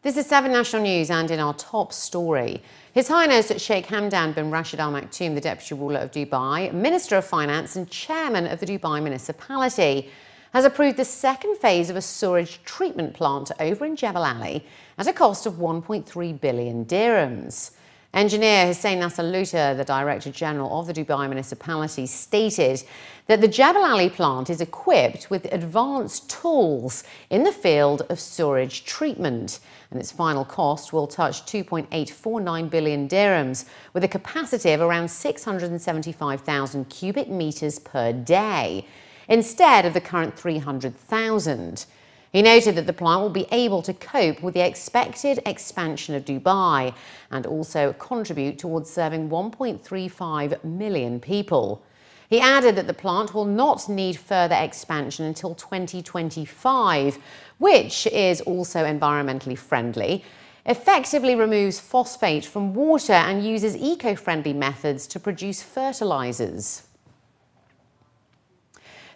This is 7 National News, and in our top story, His Highness Sheikh Hamdan bin Rashid Al Maktoum, the Deputy Ruler of Dubai, Minister of Finance and Chairman of the Dubai Municipality, has approved the second phase of a sewage treatment plant over in Jebel Ali at a cost of 1.3 billion dirhams. Engineer Nasser Al Attiyah, the Director General of the Dubai Municipality, stated that the Jebel Ali plant is equipped with advanced tools in the field of sewage treatment, and its final cost will touch 2.849 billion dirhams, with a capacity of around 675,000 cubic meters per day, instead of the current 300,000. He noted that the plant will be able to cope with the expected expansion of Dubai and also contribute towards serving 1.35 million people. He added that the plant will not need further expansion until 2025, which is also environmentally friendly, effectively removes phosphate from water and uses eco-friendly methods to produce fertilizers.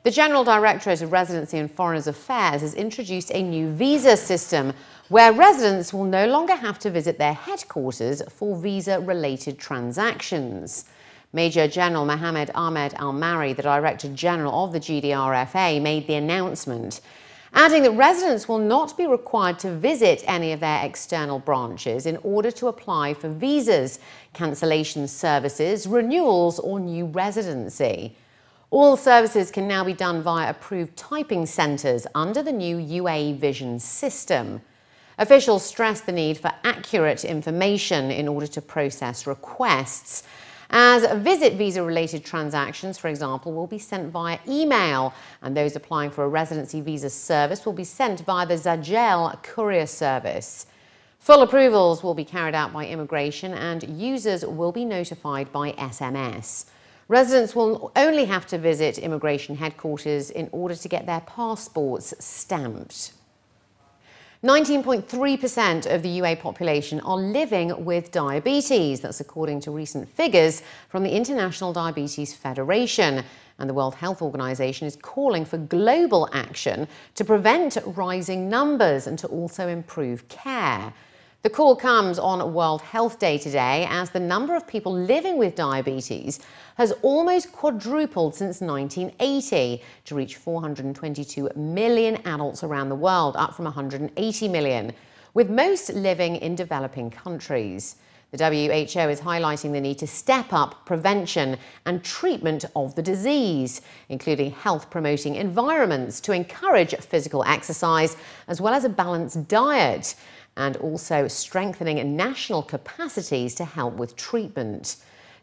The General Directorate of Residency and Foreigners Affairs has introduced a new visa system where residents will no longer have to visit their headquarters for visa-related transactions. Major General Mohammed Ahmed Al-Mari, the Director General of the GDRFA, made the announcement, adding that residents will not be required to visit any of their external branches in order to apply for visas, cancellation services, renewals or new residency. All services can now be done via approved typing centres under the new UAE Vision system. Officials stressed the need for accurate information in order to process requests, as visit visa-related transactions, for example, will be sent via email, and those applying for a residency visa service will be sent via the Zajel courier service. Full approvals will be carried out by immigration, and users will be notified by SMS. Residents will only have to visit immigration headquarters in order to get their passports stamped. 19.3% of the UAE population are living with diabetes. That's according to recent figures from the International Diabetes Federation. And the World Health Organization is calling for global action to prevent rising numbers and to also improve care. The call comes on World Health Day today, as the number of people living with diabetes has almost quadrupled since 1980 to reach 422 million adults around the world, up from 180 million, with most living in developing countries. The WHO is highlighting the need to step up prevention and treatment of the disease, including health-promoting environments to encourage physical exercise as well as a balanced diet, and also strengthening national capacities to help with treatment.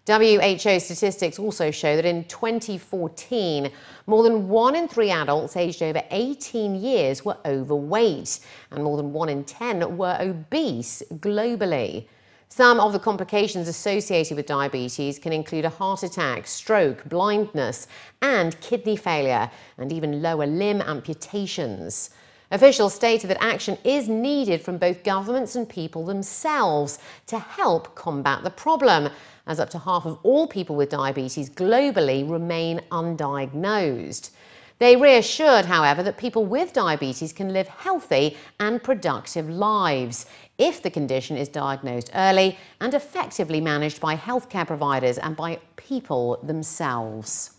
WHO statistics also show that in 2014, more than 1 in 3 adults aged over 18 years were overweight, and more than 1 in 10 were obese globally. Some of the complications associated with diabetes can include a heart attack, stroke, blindness, and kidney failure, and even lower limb amputations. Officials stated that action is needed from both governments and people themselves to help combat the problem, as up to half of all people with diabetes globally remain undiagnosed. They reassured, however, that people with diabetes can live healthy and productive lives if the condition is diagnosed early and effectively managed by healthcare providers and by people themselves.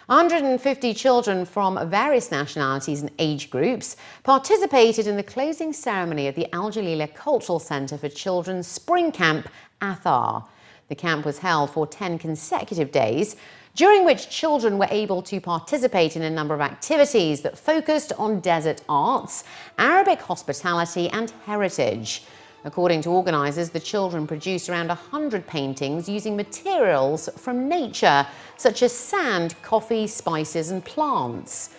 150 children from various nationalities and age groups participated in the closing ceremony of the Al Jalila Cultural Center for Children's Spring Camp, Athar. The camp was held for 10 consecutive days, during which children were able to participate in a number of activities that focused on desert arts, Arabic hospitality and heritage. According to organisers, the children produced around 100 paintings using materials from nature, such as sand, coffee, spices and plants.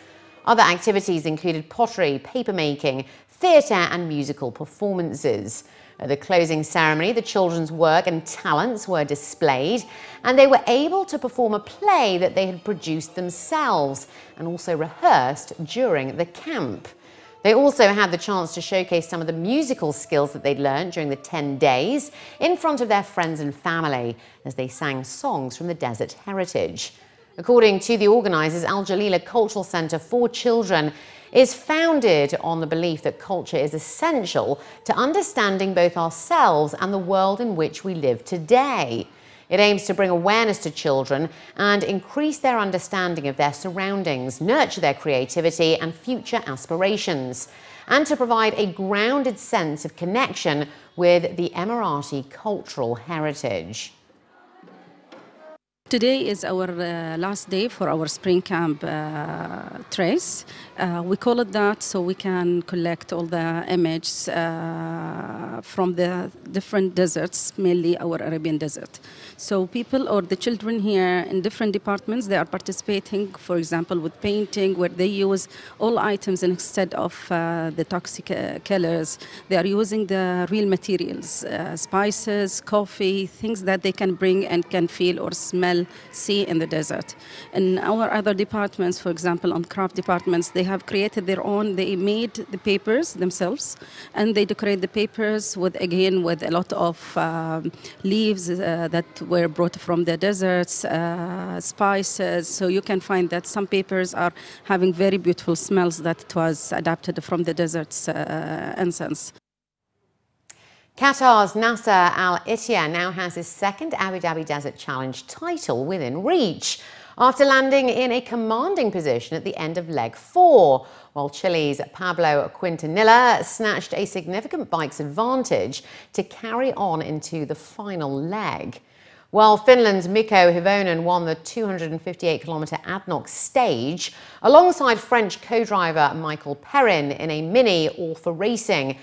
Other activities included pottery, papermaking, theatre and musical performances. At the closing ceremony, the children's work and talents were displayed, and they were able to perform a play that they had produced themselves and also rehearsed during the camp. They also had the chance to showcase some of the musical skills that they'd learned during the 10 days in front of their friends and family as they sang songs from the desert heritage. According to the organisers, Al Jalila Cultural Center for Children is founded on the belief that culture is essential to understanding both ourselves and the world in which we live today. It aims to bring awareness to children and increase their understanding of their surroundings, nurture their creativity and future aspirations, and to provide a grounded sense of connection with the Emirati cultural heritage. Today is our last day for our spring camp trace. We call it that so we can collect all the images from the different deserts, mainly our Arabian desert. So people or the children here in different departments, they are participating, for example, with painting, where they use all items instead of the toxic killers. They are using the real materials, spices, coffee, things that they can bring and can feel or smell, see in the desert. In our other departments, for example, on craft departments, they have created their own, they made the papers themselves, and they decorate the papers with a lot of leaves that were brought from the deserts, spices. So you can find that some papers are having very beautiful smells that was adapted from the desert's incense. Qatar's Nasser Al Attiyah now has his second Abu Dhabi Desert Challenge title within reach, after landing in a commanding position at the end of leg 4, while Chile's Pablo Quintanilla snatched a significant bike's advantage to carry on into the final leg. While Finland's Mikko Hyvonen won the 258-kilometre Adnoc stage, alongside French co-driver Michael Perrin in a mini all for racing,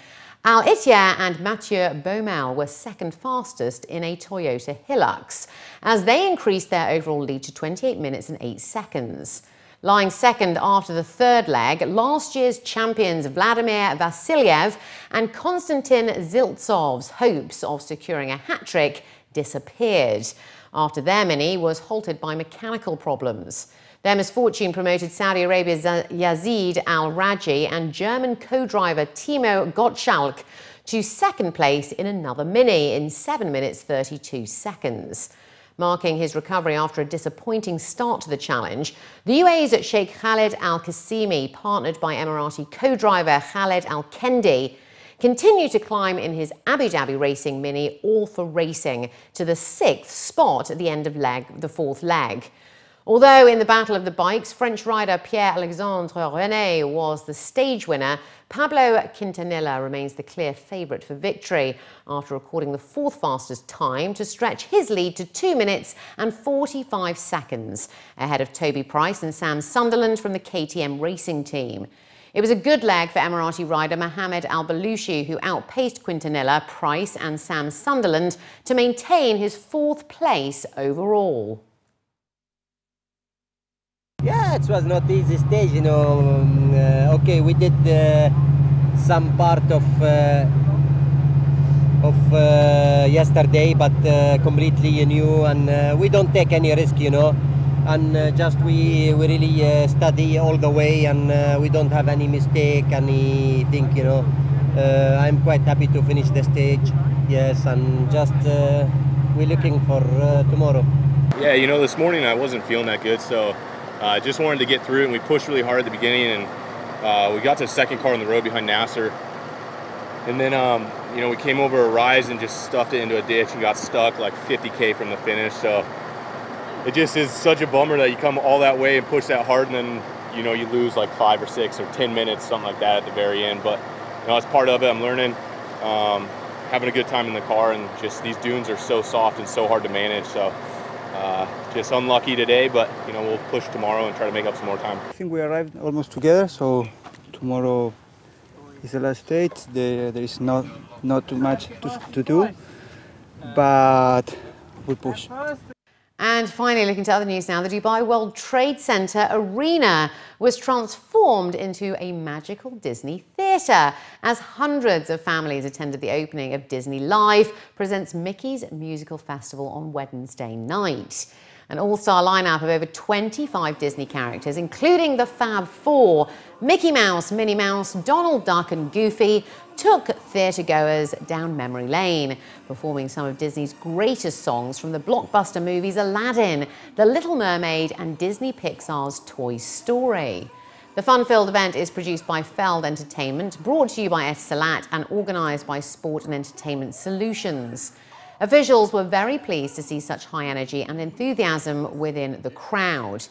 Al Attiyah and Mathieu Baumel were second fastest in a Toyota Hilux, as they increased their overall lead to 28 minutes and 8 seconds. Lying second after the third leg, last year's champions Vladimir Vasilyev and Konstantin Ziltsov's hopes of securing a hat-trick disappeared after their mini was halted by mechanical problems. Their misfortune promoted Saudi Arabia's Yazid Al-Raji and German co-driver Timo Gottschalk to second place in another mini in 7 minutes 32 seconds. Marking his recovery after a disappointing start to the challenge, the UAE's Sheikh Khalid Al-Qasimi, partnered by Emirati co-driver Khalid Al-Kendi, continued to climb in his Abu Dhabi Racing Mini all for racing to the 6th spot at the end of the fourth leg. Although in the battle of the bikes, French rider Pierre-Alexandre René was the stage winner, Pablo Quintanilla remains the clear favourite for victory after recording the 4th fastest time to stretch his lead to 2 minutes and 45 seconds, ahead of Toby Price and Sam Sunderland from the KTM racing team. It was a good leg for Emirati rider Mohamed Al-Balushi, who outpaced Quintanilla, Price and Sam Sunderland to maintain his 4th place overall. Yeah, it was not easy stage, you know. Okay, we did some part of yesterday, but completely new, and we don't take any risk, you know. And just we really study all the way, and we don't have any mistake, anything, you know. I'm quite happy to finish the stage, yes, and just we're looking for tomorrow. Yeah, you know, this morning I wasn't feeling that good, so I just wanted to get through it, and we pushed really hard at the beginning, and we got to the second car on the road behind Nasser. And then, you know, we came over a rise and just stuffed it into a ditch and got stuck like 50K from the finish. So it just is such a bummer that you come all that way and push that hard, and then, you know, you lose like 5 or 6 or 10 minutes, something like that at the very end. But, you know, it's part of it. I'm learning, having a good time in the car, and just these dunes are so soft and so hard to manage. So just unlucky today, but, you know, we'll push tomorrow and try to make up some more time. I think we arrived almost together, so tomorrow is the last stage. There is not too much to do, but we push. And finally, looking to other news now, the Dubai World Trade Center arena was transformed into a magical Disney theatre as hundreds of families attended the opening of Disney Live presents Mickey's Musical Festival on Wednesday night. An all-star lineup of over 25 Disney characters, including the Fab Four, Mickey Mouse, Minnie Mouse, Donald Duck and Goofy, took theatre-goers down memory lane, performing some of Disney's greatest songs from the blockbuster movies Aladdin, The Little Mermaid and Disney Pixar's Toy Story. The fun-filled event is produced by Feld Entertainment, brought to you by Etisalat and organised by Sport and Entertainment Solutions. Officials were very pleased to see such high energy and enthusiasm within the crowd.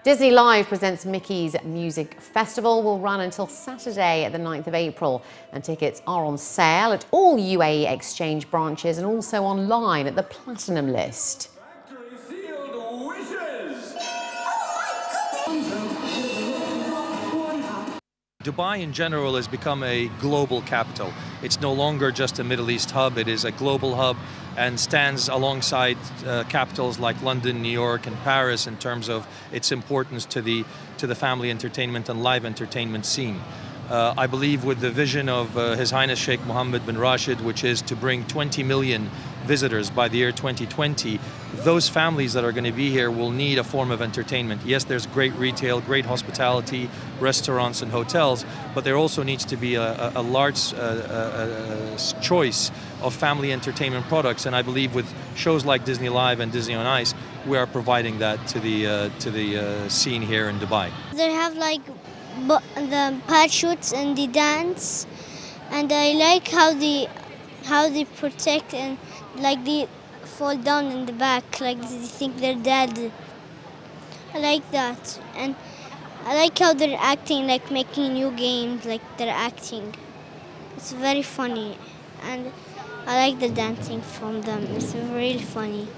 Disney Live presents Mickey's Music Festival will run until Saturday, the 9th of April, and tickets are on sale at all UAE exchange branches and also online at the Platinum list. Dubai in general has become a global capital. It's no longer just a Middle East hub, it is a global hub and stands alongside capitals like London, New York and Paris in terms of its importance to the family entertainment and live entertainment scene. I believe with the vision of His Highness Sheikh Mohammed bin Rashid, which is to bring 20 million visitors by the year 2020, those families that are going to be here will need a form of entertainment. Yes, there's great retail, great hospitality, restaurants and hotels, but there also needs to be a large choice of family entertainment products, and I believe with shows like Disney Live and Disney on Ice, we are providing that to the scene here in Dubai. They have like the parachutes and the dance, and I like how they protect and like they fall down in the back, like they think they're dead. I like that, and I like how they're acting, like making new games, like they're acting. It's very funny, and I like the dancing from them. It's really funny.